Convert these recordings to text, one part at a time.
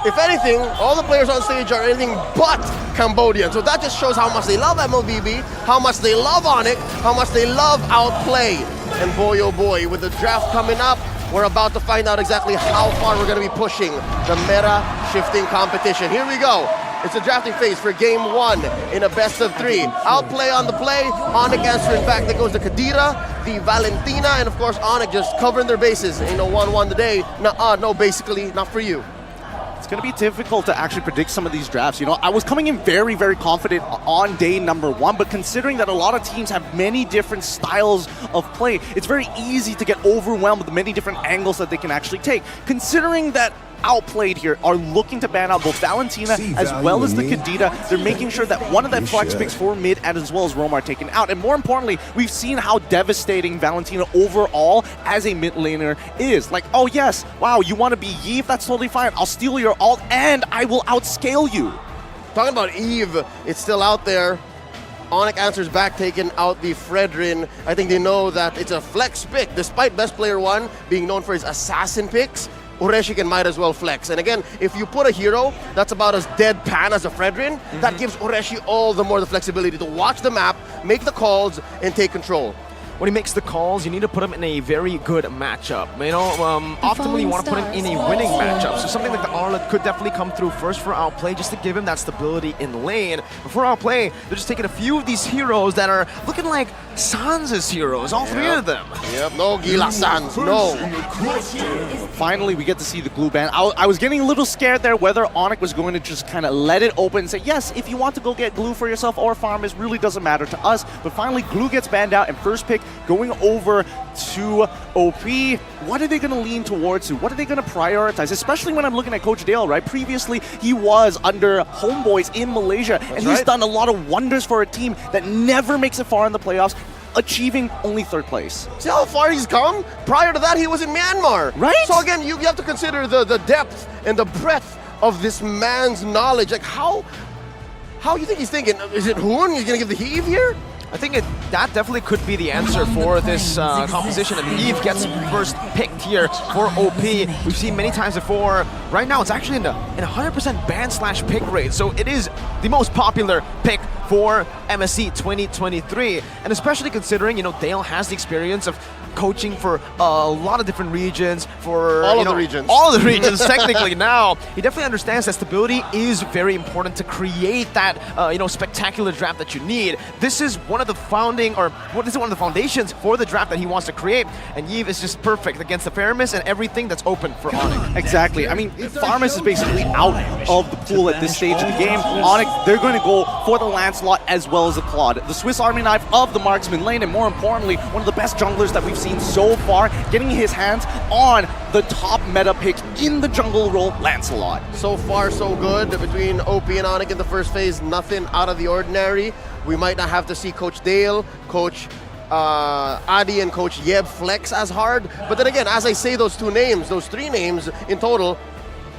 if anything, all the players on stage are anything but Cambodian. So that just shows how much they love mlbb, how much they love Onic, how much they love Outplay. And boy, oh boy, with the draft coming up, we're about to find out exactly how far we're going to be pushing the meta-shifting competition. Here we go. It's the drafting phase for game 1 in a best of 3. Outplay on the play, Onic answering back. There goes the Kadira, the Valentina, and of course Onic just covering their bases. 1-1 today. No, basically, not for you. It's going to be difficult to actually predict some of these drafts. You know, I was coming in very, very confident on day number 1, but considering that a lot of teams have many different styles of play, it's very easy to get overwhelmed with the many different angles that they can actually take. Considering that Outplayed here are looking to ban out both Valentina as well as the Kadita. They're making sure that one of the flex picks for mid and as well as Rome are taken out. And more importantly, we've seen how devastating Valentina overall as a mid laner is. Like, oh yes, wow, you want to be Eve? That's totally fine. I'll steal your ult and I will outscale you. Talking about Eve, it's still out there. Onic answers back, taking out the Fredrin. I think they know that it's a flex pick. Despite Best Player 1 being known for his assassin picks, Ureshi can might as well flex. And again, if you put a hero that's about as deadpan as a Fredrin, that gives Ureshi all the more the flexibility to watch the map, make the calls, and take control. When he makes the calls, you need to put him in a very good matchup. You know, optimally you want to put him in a winning matchup. So something like the Arlet could definitely come through first for Outplay, just to give him that stability in lane. But for Outplay, they're just taking a few of these heroes that are looking like Sans' heroes, all 3 of them. Yep, no Gila Sans, no. Finally, we get to see the glue ban. I was getting a little scared there whether Onic was going to just kind of let it open and say, yes, if you want to go get glue for yourself or farm, it really doesn't matter to us. But finally, glue gets banned out and first pick going over to OP. What are they going to lean towards? What are they going to prioritize? Especially when I'm looking at Coach Dale, right? Previously, he was under Homeboys in Malaysia, and he's done a lot of wonders for a team that never makes it far in the playoffs, achieving only 3rd place. See how far he's come? Prior to that, he was in Myanmar. Right? So again, you have to consider the depth and the breadth of this man's knowledge. Like, how you think he's thinking? Is it Hoon? He's going to give the heave here? I think that definitely could be the answer for this composition. And Eve gets first picked here for OP. We've seen many times before. Right now, it's actually in a 100% ban/pick rate. So it is the most popular pick for MSC 2023. And especially considering, you know, Dale has the experience of coaching for a lot of different regions, for all of the regions. All of the regions, technically now. He definitely understands that stability is very important to create that spectacular draft that you need. This is one of the one of the foundations for the draft that he wants to create, and Yves is just perfect against the Faramis and everything that's open for Onic. Exactly. I mean, Faramis is basically out of the pool at this stage of the game. Onic, they're going to go for the Lancelot as well as the Claude. The Swiss Army knife of the marksman lane, and more importantly, one of the best junglers that we've seen so far, getting his hands on the top meta pick in the jungle role, Lancelot. So far, so good. Between OP and Onic in the first phase, nothing out of the ordinary. We might not have to see Coach Dale, Coach Adi, and Coach Yeb flex as hard. But then again, as I say those 3 names in total,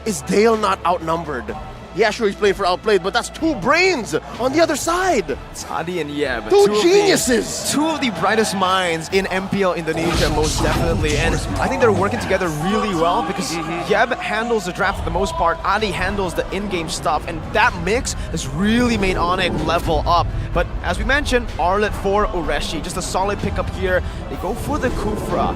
is Dale not outnumbered? Yeah, sure, he's playing for Outplayed, but that's 2 brains on the other side. It's Adi and Yeb. 2 geniuses. 2 of the brightest minds in MPL Indonesia, most definitely. And I think they're working together really well because Yeb handles the draft for the most part, Adi handles the in-game stuff, and that mix has really made Onic level up. But as we mentioned, Arlet for Ureshi, just a solid pickup here. They go for the Kufra.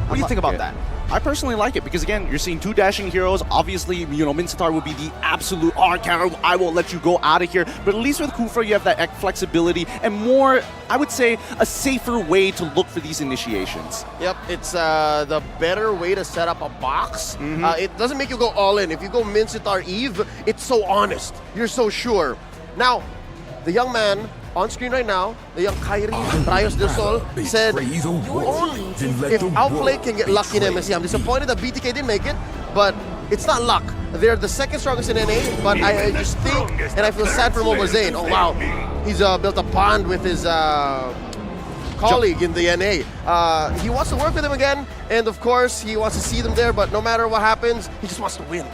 What do you think about that? I personally like it because, again, you're seeing 2 dashing heroes. Obviously, you know, Mincetar would be the absolute counter. I will let you go out of here. But at least with Kufra, you have that flexibility and more, I would say, a safer way to look for these initiations. Yep, it's the better way to set up a box. It doesn't make you go all in. If you go Mincetar Eve, it's so honest. You're so sure. Now, the young man on screen right now, the young Kyrie Rayos del Sol said, if Outplay can get lucky in MSC, I'm disappointed that BTK didn't make it, but it's not luck. They're the 2nd strongest in NA, but I just think, and I feel sad for Momo Zane. Oh wow, he's built a bond with his colleague in the NA. He wants to work with him again, and of course, he wants to see them there, but no matter what happens, he just wants to win.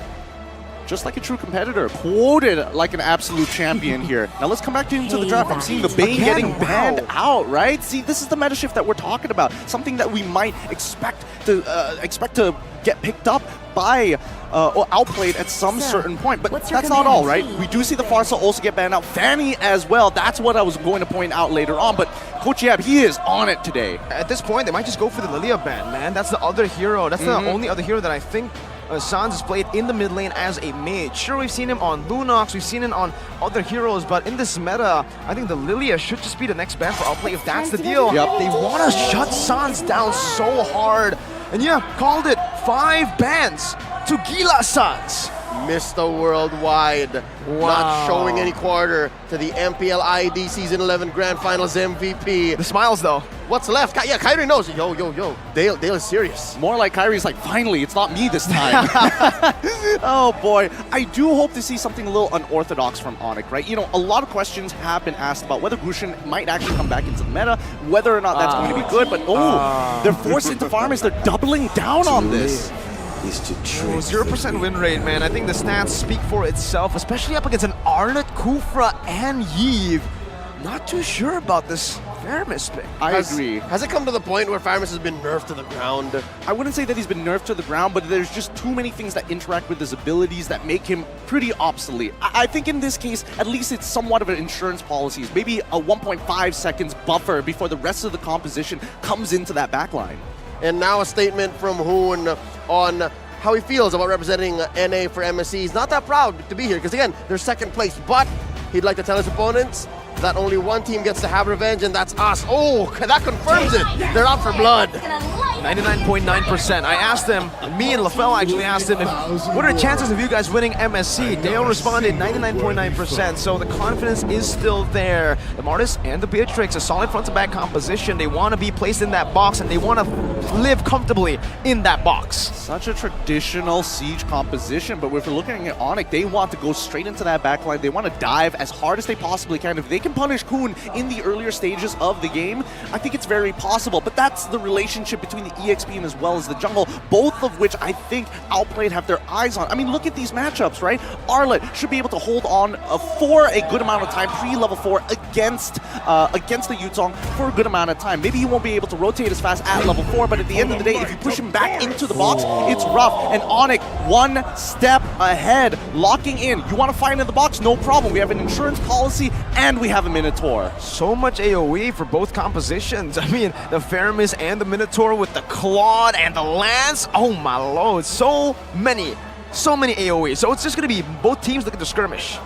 just like a true competitor, quoted like an absolute champion here. Now let's come back into the draft. I'm seeing the Bane getting banned out, right? See, this is the meta shift that we're talking about. Something that we might expect to get picked up by or outplayed at some certain point. But that's not all, right? We do see the Farsa also get banned out. Fanny as well. That's what I was going to point out later on. But Coach Yab, he is on it today. At this point, they might just go for the Lilia ban, man. That's the other hero. That's the only other hero that I think Sans has played in the mid lane as a mage. Sure, we've seen him on Lunox, we've seen him on other heroes, but in this meta, I think the Lilia should just be the next ban for Outplay if that's the deal. Yep. They want to shut Sans down so hard. And yeah, called it 5 bans to Gila Sans. Mr. Worldwide, not showing any quarter to the MPL ID Season 11 Grand Finals MVP. The smiles though. What's left? Yeah, Kyrie knows. Yo. Dale is serious. More like Kyrie's like, finally, it's not me this time. Oh boy. I do hope to see something a little unorthodox from Onic, right? You know, a lot of questions have been asked about whether Grushin might actually come back into the meta, whether or not that's going to be good, but they're forced into farmers. They're doubling down on this. 0% win rate, man. I think the stats speak for itself, especially up against an Arlet, Kufra, and Yves. Not too sure about this Faramis pick. I agree. Has it come to the point where Faramis has been nerfed to the ground? I wouldn't say that he's been nerfed to the ground, but there's just too many things that interact with his abilities that make him pretty obsolete. I think in this case, at least it's somewhat of an insurance policy. Maybe a 1.5 seconds buffer before the rest of the composition comes into that backline. And now a statement from Hoon on how he feels about representing NA for MSC. He's not that proud to be here because, again, they're second place, but he'd like to tell his opponents that only one team gets to have revenge, and that's us. Oh, that confirms it. They're out for blood. 99.9%. I asked them, me and LaFell actually asked him, what are the chances of you guys winning MSC? Dale responded 99.9%, so the confidence is still there. The Martis and the Beatrix, a solid front-to-back composition. They want to be placed in that box, and they want to live comfortably in that box. Such a traditional Siege composition, but if we're looking at Onic, they want to go straight into that backline. They want to dive as hard as they possibly can. If they can punish Kun in the earlier stages of the game, I think it's very possible. But that's the relationship between the EXP and as well as the jungle, both of which I think Outplayed have their eyes on. I mean, look at these matchups, right? Arlet should be able to hold on for a good amount of time pre-level 4 against the Yutong for a good amount of time. Maybe he won't be able to rotate as fast at level 4, but at the end of the day, if you push him back into the box, it's rough. And Onic, one step ahead, locking in. You want to fight in the box? No problem. We have an insurance policy and we have a Minotaur. So much AoE for both compositions. I mean, the Faramis and the Minotaur with the Claude and the Lance. Oh my lord, so many AoE. So it's just going to be both teams looking to skirmish.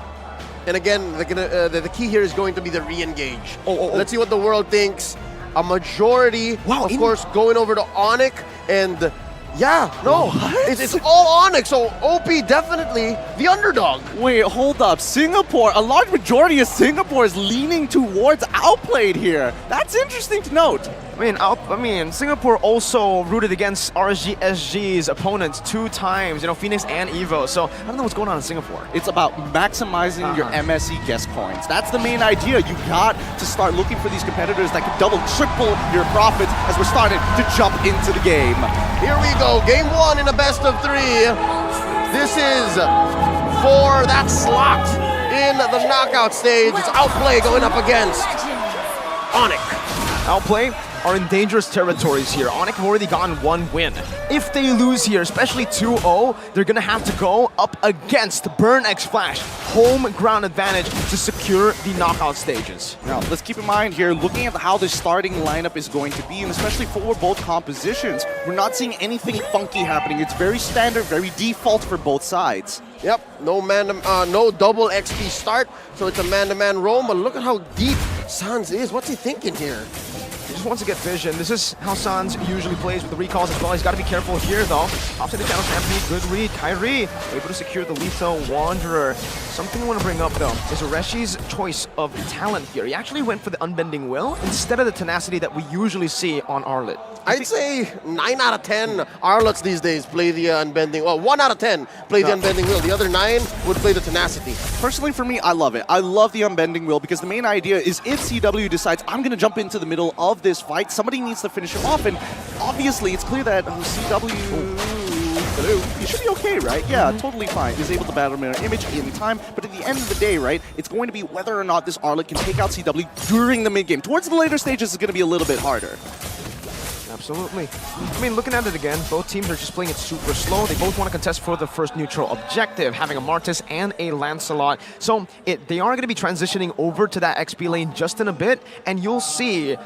And again, the key here is going to be the re-engage. Let's see what the world thinks. A majority, of course, going over to Onic, and yeah, no, it's all Onic, so OP definitely the underdog. Wait, hold up. Singapore, a large majority of Singapore is leaning towards Outplayed here. That's interesting to note. I mean, Singapore also rooted against RSG SG's opponents 2 times, you know, Phoenix and Evo. So I don't know what's going on in Singapore. It's about maximizing your MSC guest points. That's the main idea. You got to start looking for these competitors that can double, triple your profits as we're starting to jump into the game. Here we go, game 1 in a best of 3. This is for that slot in the knockout stage. It's Outplay going up against Onic. Outplay are in dangerous territories here. Onic have already gotten 1 win. If they lose here, especially 2-0, they're gonna have to go up against Burn X Flash, home ground advantage to secure the knockout stages. Now, let's keep in mind here, looking at how the starting lineup is going to be, and especially for both compositions, we're not seeing anything funky happening. It's very standard, very default for both sides. Yep, no double XP start, so it's a man-to-man roam, but look at how deep Sans is. What's he thinking here? He just wants to get vision. This is how Sans usually plays with the recalls as well. He's got to be careful here, though. Offside the channel stampede, good read. Kyrie able to secure the lethal Wanderer. Something I want to bring up, though, is Reshi's choice of talent here. He actually went for the Unbending Will instead of the tenacity that we usually see on Arlet. I'd say 9 out of 10 Arlets these days play the Unbending. Well, 1 out of 10 play the Unbending Will. The other 9 would play the Tenacity. Personally, for me, I love it. I love the Unbending Will because the main idea is if CW decides I'm going to jump into the middle of this fight, somebody needs to finish him off. And obviously, it's clear that CW... Hello. He should be okay, right? Yeah, totally fine. He's able to battle mirror image in time, but at the end of the day, right, it's going to be whether or not this Arlet can take out CW during the mid-game. Towards the later stages, it's going to be a little bit harder. Absolutely. I mean, looking at it again, both teams are just playing it super slow. They both want to contest for the first neutral objective, having a Martis and a Lancelot. So they are going to be transitioning over to that XP lane just in a bit, and you'll see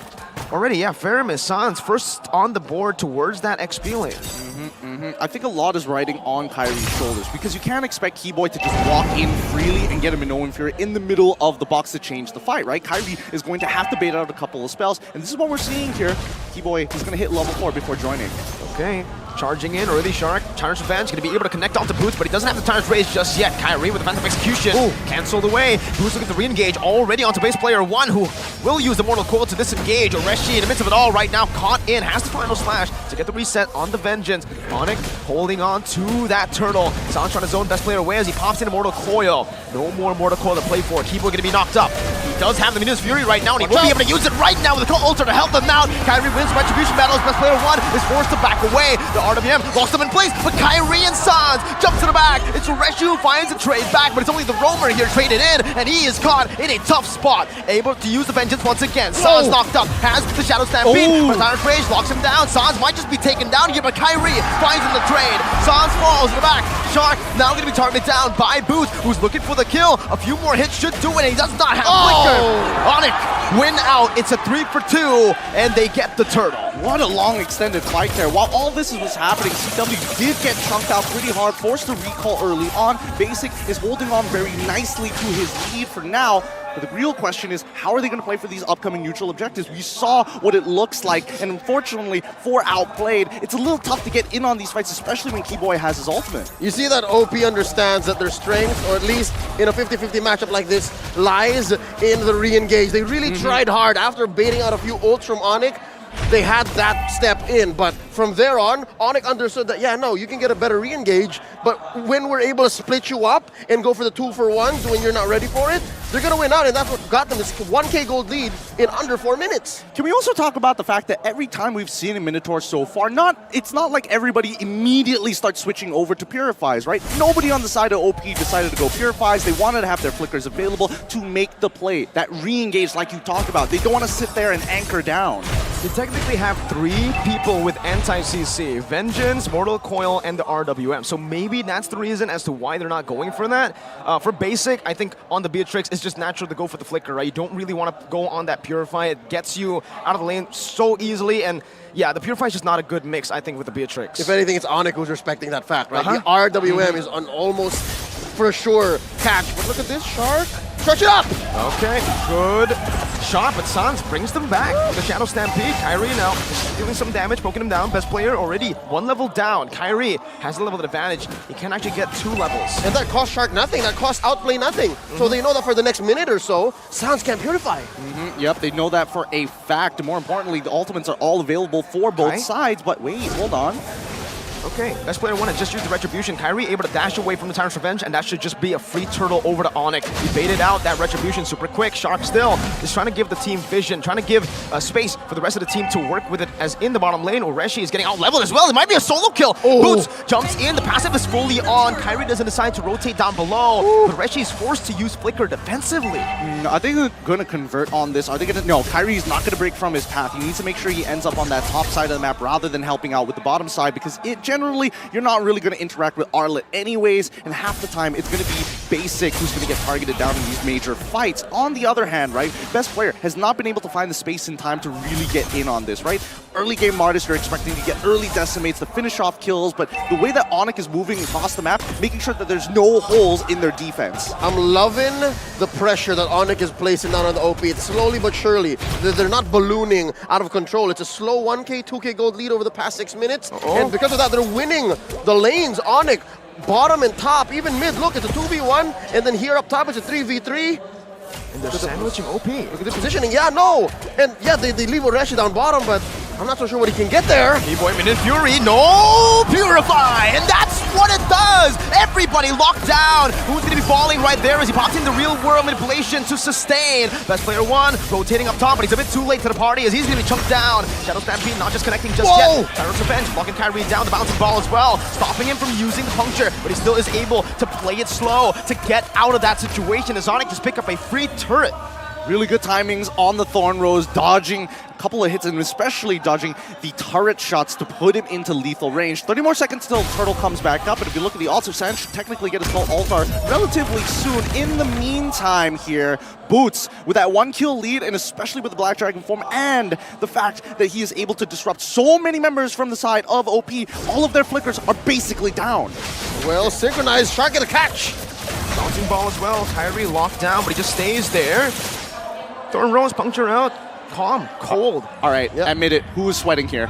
already, yeah, Faramis, Sans, first on the board towards that XP lane. I think a lot is riding on Kyrie's shoulders because you can't expect Keyboy to just walk in freely and get a Minoan Fury in the middle of the box to change the fight, right? Kyrie is going to have to bait out a couple of spells, and this is what we're seeing here. Keyboy is going to hit level 4 before joining. Okay, charging in, early Shark, Tyrant's Revenge, going to be able to connect onto Boots, but he doesn't have the Tyrant's Rage just yet. Kyrie with the Phantom Execution, cancelled away. Boots looking to re-engage already onto base player 1, who will use the Mortal Coil to disengage. Oreshi in the midst of it all right now, caught in, has the final slash to get the reset on the Vengeance. Onic holding on to that turtle. Sans trying to zone best player away as he pops in a Mortal Coil. No more Mortal Coil to play for. Keyboy going to be knocked up. He does have the Minus Fury right now, and he will be able to use it right now with the Ultra to help them out. Kyrie wins Retribution battle as best player 1 is forced to back away. The RWM locks them in place, but Kyrie and Sans jump to the back. It's Oreshi who finds a trade back, but it's only the Roamer here traded in, and he is caught in a tough spot. Able to use the Vengeance once again. Sans knocked up, has the Shadow Stampede, but Tyrant's Rage locks him down. Sans might just be taken down here, but Kyrie finds him the trade. Sans falls in the back. Shark now going to be targeted down by Boots, who's looking for the kill. A few more hits should do it, and he does not have Flicker. Onic win out. It's a 3 for 2, and they get the turtle. What a long extended fight there. While all this was happening, CW did get chunked out pretty hard, forced to recall early on. Basic is holding on very nicely to his lead for now. But the real question is, how are they going to play for these upcoming neutral objectives? We saw what it looks like, and unfortunately, for Outplayed, it's a little tough to get in on these fights, especially when Keyboy has his ultimate. You see that OP understands that their strength, or at least in a 50-50 matchup like this, lies in the re-engage. They really tried hard after baiting out a few ults from Onic. They had that step in, but from there on, Onic understood that, yeah, no, you can get a better re-engage, but when we're able to split you up and go for the 2-for-1s when you're not ready for it, they're going to win out, and that's what got them this 1K gold lead in under 4 minutes. Can we also talk about the fact that every time we've seen a Minotaur so far, it's not like everybody immediately starts switching over to Purifies, right? Nobody on the side of OP decided to go Purifies. They wanted to have their Flickers available to make the play, that re-engage like you talked about. They don't want to sit there and anchor down. They technically have 3 people with anti-CC. Vengeance, Mortal Coil, and the RWM. So maybe that's the reason as to why they're not going for that. For Basic, I think on the Beatrix, it's just natural to go for the Flicker, right? You don't really want to go on that Purify. It gets you out of the lane so easily, and yeah, the Purify is just not a good mix, I think, with the Beatrix. If anything, it's Onic who's respecting that fact, right? The RWM is an almost for sure catch. But look at this, Shark. Stretch it up! Okay, good shot, but Sans brings them back with the Shadow Stampede. Kyrie now dealing some damage, poking him down. Best player already 1 level down. Kyrie has the level advantage. He can actually get 2 levels. And that costs Shark nothing. That costs Outplay nothing. So they know that for the next minute or so, Sans can't Purify. Yep, they know that for a fact. More importantly, the ultimates are all available for both sides. But wait, hold on. Okay, best player 1 has just used the Retribution. Kyrie able to dash away from the Tyrant's Revenge, and that should just be a free turtle over to Onic. He baited out that Retribution super quick. Shark still is trying to give the team vision, trying to give space for the rest of the team to work with it as in the bottom lane. Oreshi is getting out-leveled as well. It might be a solo kill. Boots jumps in. The passive is fully on. Kyrie doesn't decide to rotate down below, but Oreshi is forced to use Flicker defensively. Are they going to convert on this? Are they going to... No, Kyrie's not going to break from his path. He needs to make sure he ends up on that top side of the map rather than helping out with the bottom side, because it generally, you're not really going to interact with Arlet anyways, and half the time it's going to be Basic who's going to get targeted down in these major fights. On the other hand, right, best player has not been able to find the space and time to really get in on this, right? Early game Martis, you're expecting to get early decimates to finish off kills, but the way that Onic is moving across the map, making sure that there's no holes in their defense. I'm loving the pressure that Onic is placing down on the OP. It's slowly but surely. They're not ballooning out of control. It's a slow 1K, 2K gold lead over the past 6 minutes, and because of that, they're winning the lanes. Onic, bottom and top, even mid. Look, it's a 2v1, and then here up top, it's a 3v3. And they're sandwiching OP. Look at the positioning. Yeah, no. And yeah, they leave Oreshi down bottom, but I'm not so sure what he can get there. Keyboy Minute Fury, no Purify, and that's what it does! Everybody locked down! Who's gonna be falling right there as he pops in the real world manipulation to sustain? Best player one, rotating up top, but he's a bit too late to the party as he's gonna be chunked down. Shadow Stampede not just connecting just Whoa! yet. Tyros Revenge blocking Kyrie down the bouncing ball as well, stopping him from using the puncture, but he still is able to play it slow to get out of that situation as Onic just pick up a free turret. Really good timings on the Thorn Rose, dodging a couple of hits and especially dodging the turret shots to put him into lethal range. 30 more seconds till Turtle comes back up, and if you look at the ults, Sanj should technically get his full altar relatively soon. In the meantime here, Boots, with that 1-kill lead, and especially with the Black Dragon form, and the fact that he is able to disrupt so many members from the side of OP, all of their flickers are basically down. Well, synchronized, Shark get a catch. Bouncing ball as well, Kyrie locked down, but he just stays there. Thorn Rose puncture out. Calm, cold. All right, admit it. Who is sweating here?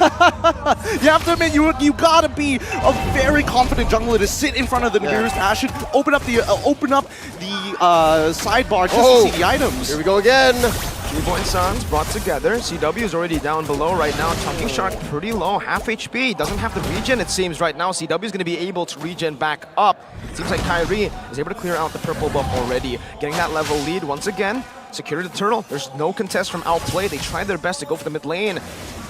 You have to admit, you gotta be a very confident jungler to sit in front of the nearest Ashen, open up the sidebar just to see the items. Here we go again. Evo and Sons brought together. CW is already down below right now. Chunking Shark pretty low, half HP. Doesn't have the regen, it seems, right now. CW is going to be able to regen back up. It seems like Kyrie is able to clear out the purple buff already. Getting that level lead once again. Secure the turtle. There's no contest from Outplay. They tried their best to go for the mid lane.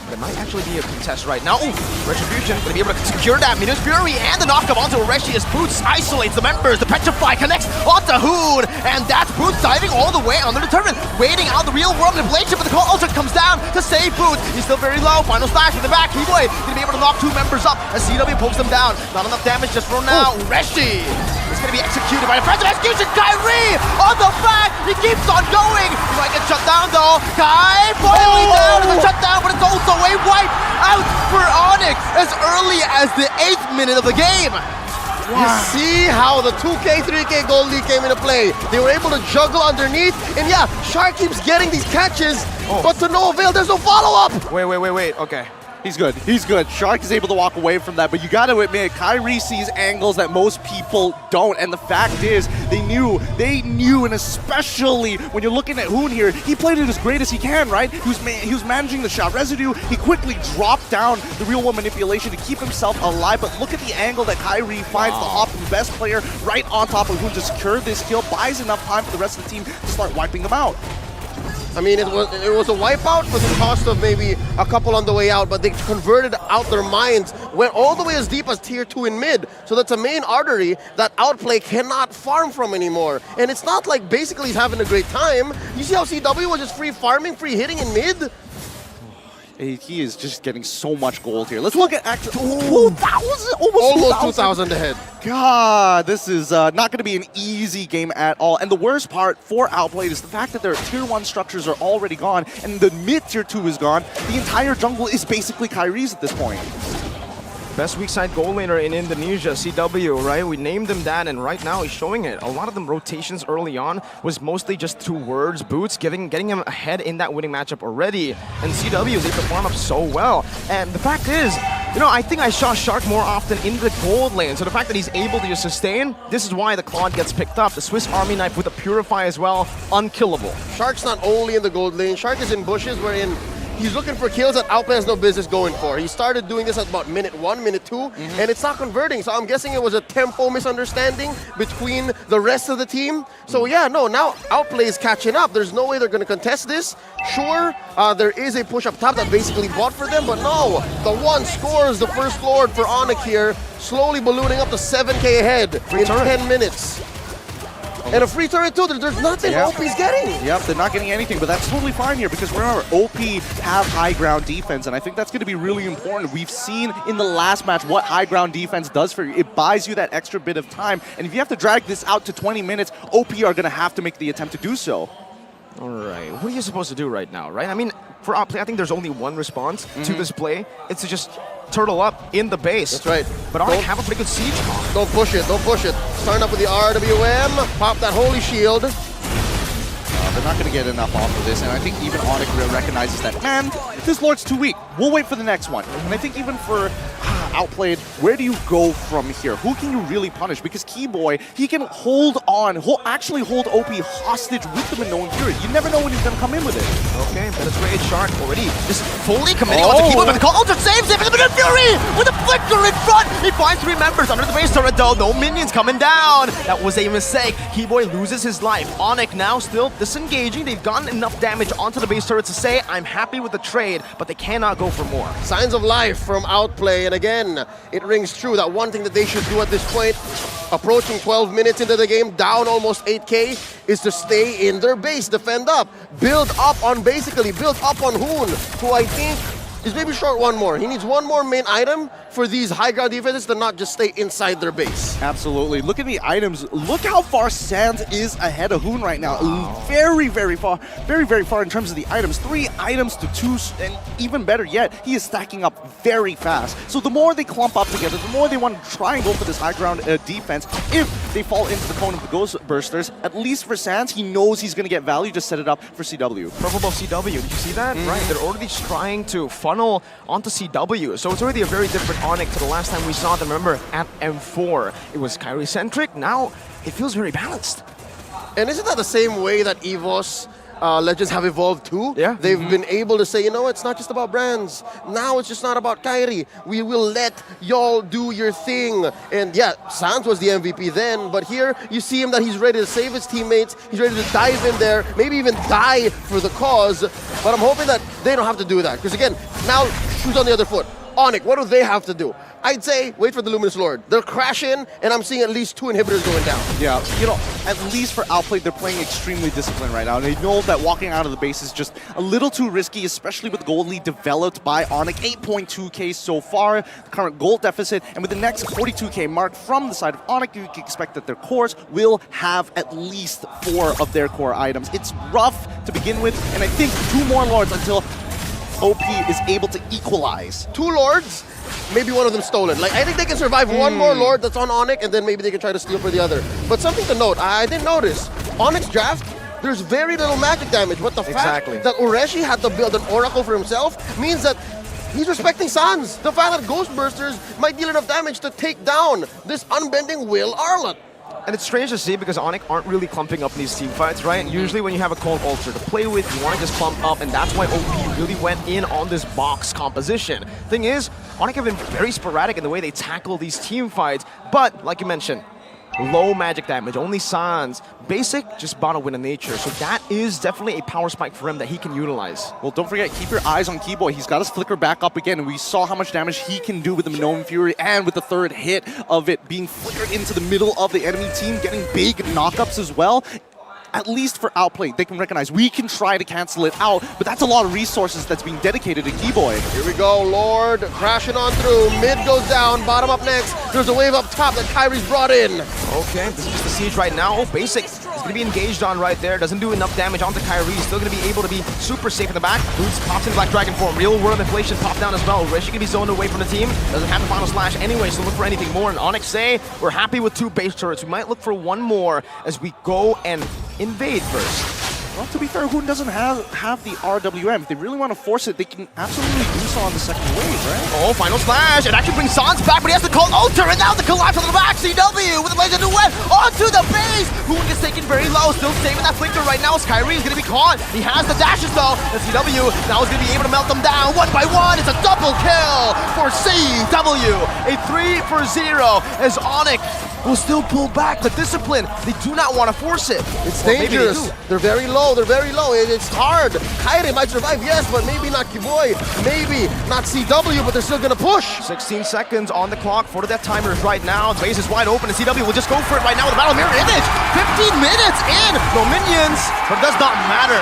But it might actually be a contest right now. Ooh, Retribution going to be able to secure that. Minions Fury and the knockup onto Areshi as Boots isolates the members. The Petrify connects onto Hoon. And that's Boots diving all the way under the turret. Waiting out the real world manipulation, but the call ultra comes down to save Boots. He's still very low. Final slash in the back. Keyboy going to be able to knock 2 members up as CW pokes them down. Not enough damage just for now. Areshi is going to be executed by the Friends of Execution. Kyrie on the back. He keeps on going. He might get shut down though. Kai boiling down. It's a shutdown, but it's also a wipe out for Onic as early as the 8th minute of the game. You see how the 2K, 3K gold lead came into play. They were able to juggle underneath, and yeah, Shark keeps getting these catches, but to no avail, there's no follow-up. Wait, okay. He's good. He's good. Shark is able to walk away from that, but you got to admit, Kyrie sees angles that most people don't, and the fact is, they knew, and especially when you're looking at Hoon here, he played it as great as he can, right? He was managing the shot residue. He quickly dropped down the real world manipulation to keep himself alive, but look at the angle that Kyrie finds, the hop from best player right on top of Hoon to secure this kill, buys enough time for the rest of the team to start wiping them out. I mean, it was a wipeout for the cost of maybe a couple on the way out, but they converted out their minds, went all the way as deep as tier 2 in mid. So that's a main artery that Outplay cannot farm from anymore. And it's not like basically he's having a great time. You see how CW was just free farming, free hitting in mid? He is just getting so much gold here. Let's look at actual 2,000, Almost 2,000 ahead. God, this is not going to be an easy game at all. And the worst part for Outplay is the fact that their tier 1 structures are already gone and the mid tier 2 is gone. The entire jungle is basically Kyrie's at this point. Best weak side goal laner in Indonesia, CW, right? We named him that, and right now he's showing it. A lot of them rotations early on was mostly just 2 words. Boots getting him ahead in that winning matchup already, and CW is able to farm up so well. And the fact is, you know, I think I saw Shark more often in the gold lane, so the fact that he's able to just sustain, this is why the Claude gets picked up. The Swiss Army knife with a Purify as well, unkillable. Shark's not only in the gold lane, Shark is in bushes wherein he's looking for kills that Outplay has no business going for. He started doing this at about minute 1, minute 2, and it's not converting. So I'm guessing it was a tempo misunderstanding between the rest of the team. So yeah, no, now Outplay is catching up. There's no way they're going to contest this. Sure, there is a push up top that basically bought for them, but no. The one scores the first Lord for Onic here, slowly ballooning up to 7K ahead in 10 minutes. And a free turret too, there's nothing OP's getting. Yep, they're not getting anything, but that's totally fine here because remember, OP have high ground defense, and I think that's going to be really important. We've seen in the last match what high ground defense does for you. It buys you that extra bit of time, and if you have to drag this out to 20 minutes, OP are going to have to make the attempt to do so. All right, what are you supposed to do right now, right? I mean, for Outplay, I think there's only one response to this play. It's to just turtle up in the base. That's right. But Onic have a pretty good siege comp. Don't push it, don't push it. Starting up with the RWM, pop that holy shield. They're not going to get enough off of this, and I think even Onic recognizes that, man, this Lord's too weak. We'll wait for the next one. And I think even for Outplayed, where do you go from here? Who can you really punish? Because Keyboy, he can hold on, actually hold OP hostage with the Minoan Fury. You never know when he's going to come in with it. Okay, penetrated Shark already just fully committing onto Keyboy, but the Ultra saves him, and the Minoan Fury with a flicker in front! He finds 3 members under the base turret though, no minions coming down! That was a mistake. Keyboy loses his life. Onic now still disengaging. They've gotten enough damage onto the base turret to say, I'm happy with the trade, but they cannot go for more. Signs of life from Outplay, and again, it rings true that one thing that they should do at this point, approaching 12 minutes into the game, down almost 8k, is to stay in their base, defend up, build up on Hoon, who I think is maybe short one more. He needs one more main item for these high ground defenses to not just stay inside their base. Absolutely. Look at the items. Look how far Sands is ahead of Hoon right now. Wow. Very, very far in terms of the items. 3 items to 2, and even better yet, he is stacking up very fast. So the more they clump up together, the more they want to try and go for this high ground defense. If they fall into the cone of the Ghost Bursters, at least for Sands, he knows he's going to get value. Just set it up for CW. Purple buff CW, did you see that? Right, they're already trying to funnel onto CW, so it's already a very different Onic to the last time we saw them. Remember, at M4, it was Kyrie-centric. Now, it feels very balanced. And isn't that the same way that EVOS Legends have evolved too? Yeah. They've been able to say, you know, it's not just about brands. Now it's just not about Kyrie. We will let y'all do your thing. And yeah, Sans was the MVP then, but here you see him that he's ready to save his teammates. He's ready to dive in there, maybe even die for the cause. But I'm hoping that they don't have to do that. Because again, now shoes on the other foot. Onic, what do they have to do? I'd say wait for the Luminous Lord. They'll crash in, and I'm seeing at least 2 inhibitors going down. Yeah, you know, at least for Outplay, they're playing extremely disciplined right now. And they know that walking out of the base is just a little too risky, especially with gold lead developed by Onic. 8.2k so far, the current gold deficit. And with the next 42k mark from the side of Onic, you can expect that their cores will have at least 4 of their core items. It's rough to begin with, and I think 2 more Lords until OP is able to equalize. 2 Lords, maybe one of them stolen. Like, I think they can survive one more Lord that's on Onic, and then maybe they can try to steal for the other. But something to note, I didn't notice, Onic's draft, there's very little magic damage, but the fact that Ureshi had to build an Oracle for himself means that he's respecting Sans. The fact that Ghost Bursters might deal enough damage to take down this unbending Will Arlott. And it's strange to see because Onic aren't really clumping up in these team fights, right? Usually when you have a cold ulcer to play with, you want to just clump up, and that's why OP really went in on this box composition. Thing is, Onic have been very sporadic in the way they tackle these team fights, but like you mentioned, low magic damage, only Sans. Basic, just bottle win in nature. So that is definitely a power spike for him that he can utilize. Well, don't forget, keep your eyes on Keyboy. He's got his flicker back up again, and we saw how much damage he can do with the Minoan Fury, and with the 3rd hit of it being flickered into the middle of the enemy team, getting big knockups as well. At least for Outplay, they can recognize we can try to cancel it out, but that's a lot of resources that's being dedicated to Keyboy. Here we go, Lord crashing on through. Mid goes down, bottom up next. There's a wave up top that Kyrie's brought in. Okay, this is the siege right now. Oh, Basic is going to be engaged on right there. Doesn't do enough damage onto Kyrie. Still going to be able to be super safe in the back. Boots pops in Black Dragon form. Real World Inflation popped down as well. Rishi can be zoned away from the team. Doesn't have the final slash anyway, so look for anything more. And Onic say, we're happy with 2 base turrets. We might look for 1 more as we go and invade first. Well, to be fair, Hoon doesn't have the RWM. If they really want to force it, they can absolutely do so on the second wave, right? Oh, final slash! It actually brings Sans back, but he has to call Alter, and now the collapse on the back. CW with the laser duet onto the base! Hoon gets taken very low, still saving that flicker right now as Kyrie is going to be caught. He has the dashes though, and CW now is going to be able to melt them down 1 by 1. It's a double kill for CW! A 3 for 0 as Onic will still pull back the discipline. They do not want to force it. It's dangerous. They're very low. They're very low. It's hard. Kyrie might survive, yes, but maybe not Keyboy. Maybe not CW, but they're still going to push. 16 seconds on the clock for the death timers right now. The base is wide open, and CW will just go for it right now with a battle mirror image. 15 minutes in. No minions, but it does not matter.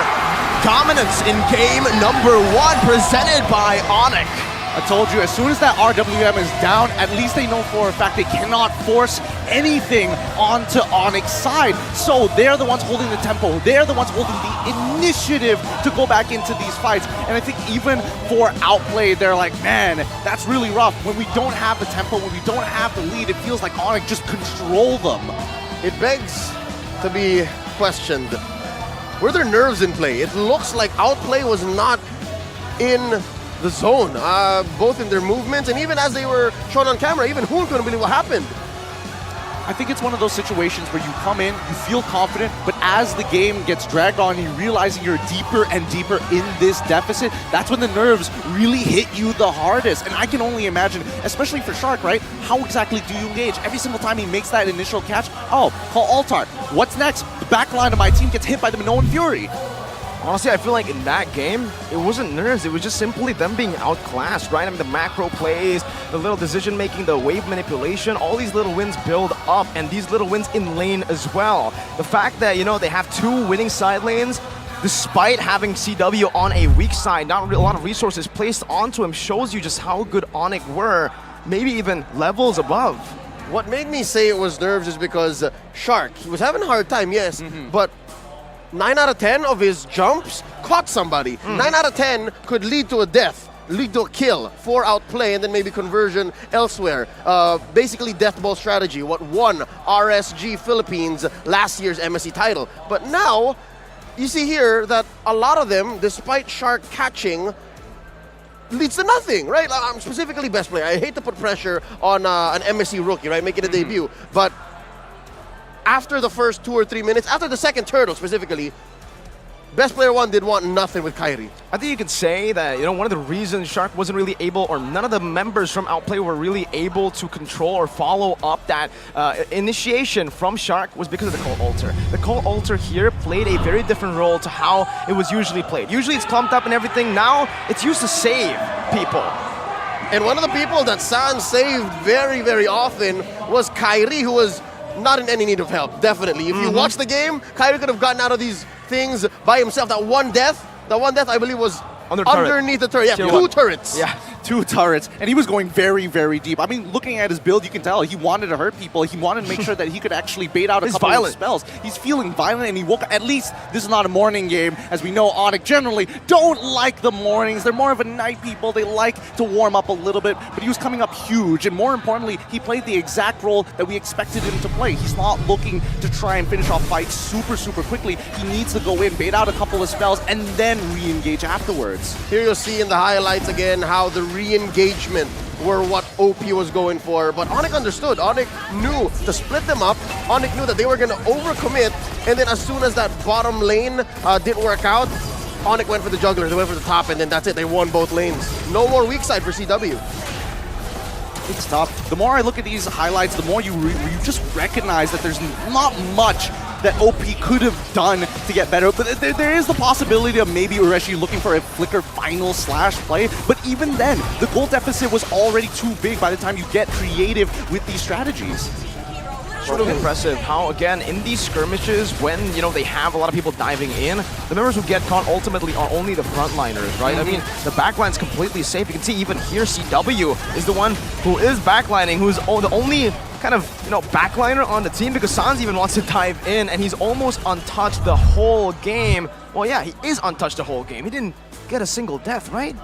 Dominance in game number 1 presented by Onic. I told you, as soon as that RWM is down, at least they know for a fact they cannot force anything onto Onic's side. So they're the ones holding the tempo. They're the ones holding the initiative to go back into these fights. And I think even for Outplay, they're like, man, that's really rough. When we don't have the tempo, when we don't have the lead, it feels like Onic just control them. It begs to be questioned. Were there nerves in play? It looks like Outplay was not in the zone, both in their movements and even as they were shown on camera. Even Hoon couldn't believe what happened. I think it's one of those situations where you come in, you feel confident, but as the game gets dragged on, you realizing you're deeper and deeper in this deficit, that's when the nerves really hit you the hardest. And I can only imagine, especially for Shark, right? How exactly do you engage? Every single time he makes that initial catch, oh, call Altar. What's next? The back line of my team gets hit by the Minoan Fury. Honestly, I feel like in that game, it wasn't nerves. It was just simply them being outclassed, right? I mean, the macro plays, the little decision-making, the wave manipulation, all these little wins build up, and these little wins in lane as well. The fact that, you know, they have 2 winning side lanes, despite having CW on a weak side, not a lot of resources placed onto him, shows you just how good Onic were, maybe even levels above. What made me say it was nerves is because Shark, he was having a hard time, yes, but 9 out of 10 of his jumps caught somebody. 9 out of 10 could lead to a death, lead to a kill for Outplay, and then maybe conversion elsewhere. Basically death ball strategy, what won RSG Philippines last year's MSC title. But now, you see here that a lot of them, despite Shark catching, leads to nothing, right? I'm specifically best player. I hate to put pressure on an MSC rookie, right? Making a debut, but after the first 2 or 3 minutes, after the second turtle specifically, Best Player 1 did want nothing with Kairi. I think you could say that, you know, one of the reasons Shark wasn't really able, or none of the members from Outplay were really able to control or follow up that initiation from Shark was because of the Cult Altar. The Cult Altar here played a very different role to how it was usually played. Usually it's clumped up and everything. Now it's used to save people. And one of the people that San saved very, very often was Kairi, who was not in any need of help, definitely. If you watch the game, Kairi could have gotten out of these things by himself. That one death, I believe, was underneath the turret. Yeah, Tier 2 1. turrets. Yeah, 2 turrets, and he was going very, very deep. I mean, looking at his build, you can tell he wanted to hurt people. He wanted to make sure that he could actually bait out a couple of spells. He's feeling violent, and he woke up. At least this is not a morning game. As we know, Onic generally don't like the mornings. They're more of a night people. They like to warm up a little bit, but he was coming up huge, and more importantly, he played the exact role that we expected him to play. He's not looking to try and finish off fights super, super quickly. He needs to go in, bait out a couple of spells, and then re-engage afterwards. Here you'll see in the highlights again how the re-engagement were what OP was going for, but Onic understood. Onic knew to split them up. Onic knew that they were going to overcommit, and then as soon as that bottom lane didn't work out, Onic went for the juggler, they went for the top, and then that's it. They won both lanes. No more weak side for CW. It's tough. The more I look at these highlights, the more you just recognize that there's not much that OP could have done to get better. But there is the possibility of maybe Ureshi looking for a flicker final slash play. But even then, the goal deficit was already too big by the time you get creative with these strategies. Sort of impressive how, again, in these skirmishes, when, you know, they have a lot of people diving in, the members who get caught ultimately are only the frontliners, right? I mean, the backline's completely safe. You can see even here, CW is the one who is backlining, who's the only kind of, you know, backliner on the team, because Sans even wants to dive in, and he's almost untouched the whole game. Well, yeah, he is untouched the whole game. He didn't get a single death, right?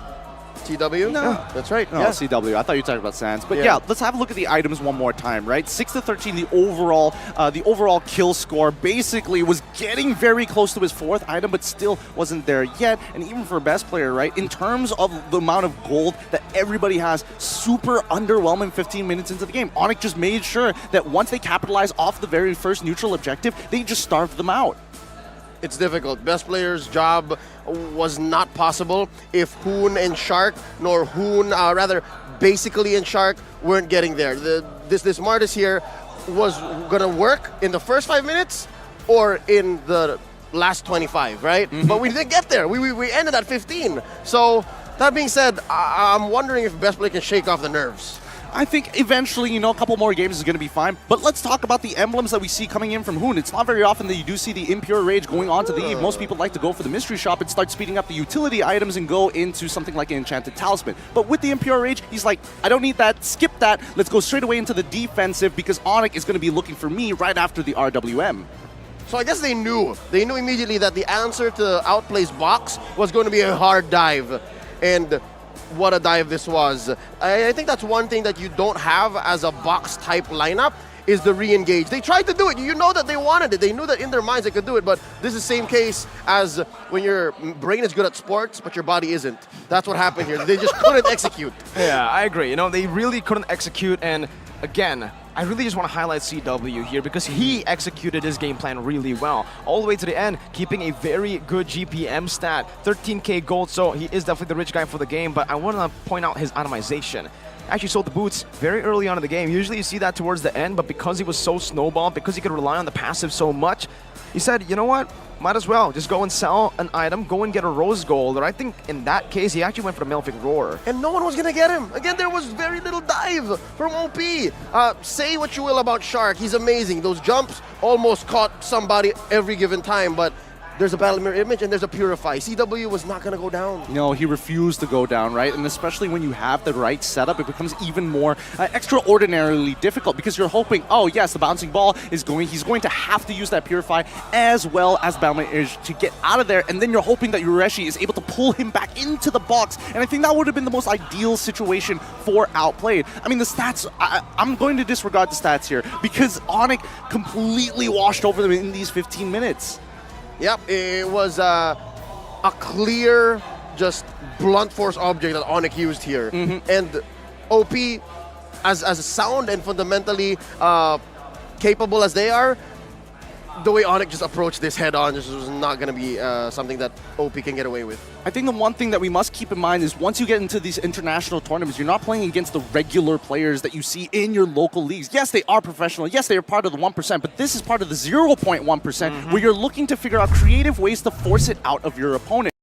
TW? No. Yeah, that's right. No, CW. I thought you were talking about Sans. But yeah, let's have a look at the items one more time, right? 6 to 13, the overall kill score basically was getting very close to his 4th item, but still wasn't there yet. And even for best player, right, in terms of the amount of gold that everybody has, super underwhelming 15 minutes into the game. Onic just made sure that once they capitalize off the very first neutral objective, they just starved them out. It's difficult. Best player's job was not possible if Hoon and Shark, nor Hoon, rather, basically and Shark weren't getting there. This Martis here was gonna work in the first 5 minutes or in the last 25, right? But we didn't get there. We ended at 15. So that being said, I'm wondering if Best Player can shake off the nerves. I think eventually, you know, a couple more games is going to be fine. But let's talk about the emblems that we see coming in from Hoon. It's not very often that you do see the Impure Rage going on to the Eve. Most people like to go for the Mystery Shop and start speeding up the utility items and go into something like an Enchanted Talisman. But with the Impure Rage, he's like, I don't need that, skip that. Let's go straight away into the defensive because Onic is going to be looking for me right after the RWM. So I guess they knew. They knew immediately that the answer to Outplay's box was going to be a hard dive. And what a dive this was. I think that's one thing that you don't have as a box type lineup is the re-engage. They tried to do it. You know that they wanted it. They knew that in their minds they could do it, but this is the same case as when your brain is good at sports, but your body isn't. That's what happened here. They just couldn't execute. Yeah, I agree. You know, they really couldn't execute, and again, I really just want to highlight CW here because he executed his game plan really well. All the way to the end, keeping a very good GPM stat, 13k gold, so he is definitely the rich guy for the game, but I want to point out his itemization. Actually sold the boots very early on in the game. Usually you see that towards the end, but because he was so snowballed, because he could rely on the passive so much, he said, you know what? Might as well just go and sell an item, go and get a rose gold. Or I think in that case, he actually went for the Malefic Roar. And no one was going to get him. Again, there was very little dive from OP. Say what you will about Shark. He's amazing. Those jumps almost caught somebody every given time, but there's a battle mirror image and there's a purify. CW was not going to go down. No, he refused to go down, right? And especially when you have the right setup, it becomes even more extraordinarily difficult because you're hoping, oh yes, the bouncing ball he's going to have to use that purify as well as battle mirror to get out of there, and then you're hoping that Yureshi is able to pull him back into the box, and I think that would have been the most ideal situation for Outplayed. I mean, the stats, I'm going to disregard the stats here because Onic completely washed over them in these 15 minutes. Yep, it was a clear, just blunt force object that Onic used here. And OP, as sound and fundamentally capable as they are, the way Onic just approached this head-on just was not going to be something that OP can get away with. I think the one thing that we must keep in mind is once you get into these international tournaments, you're not playing against the regular players that you see in your local leagues. Yes, they are professional. Yes, they are part of the 1%, but this is part of the 0.1% where you're looking to figure out creative ways to force it out of your opponent.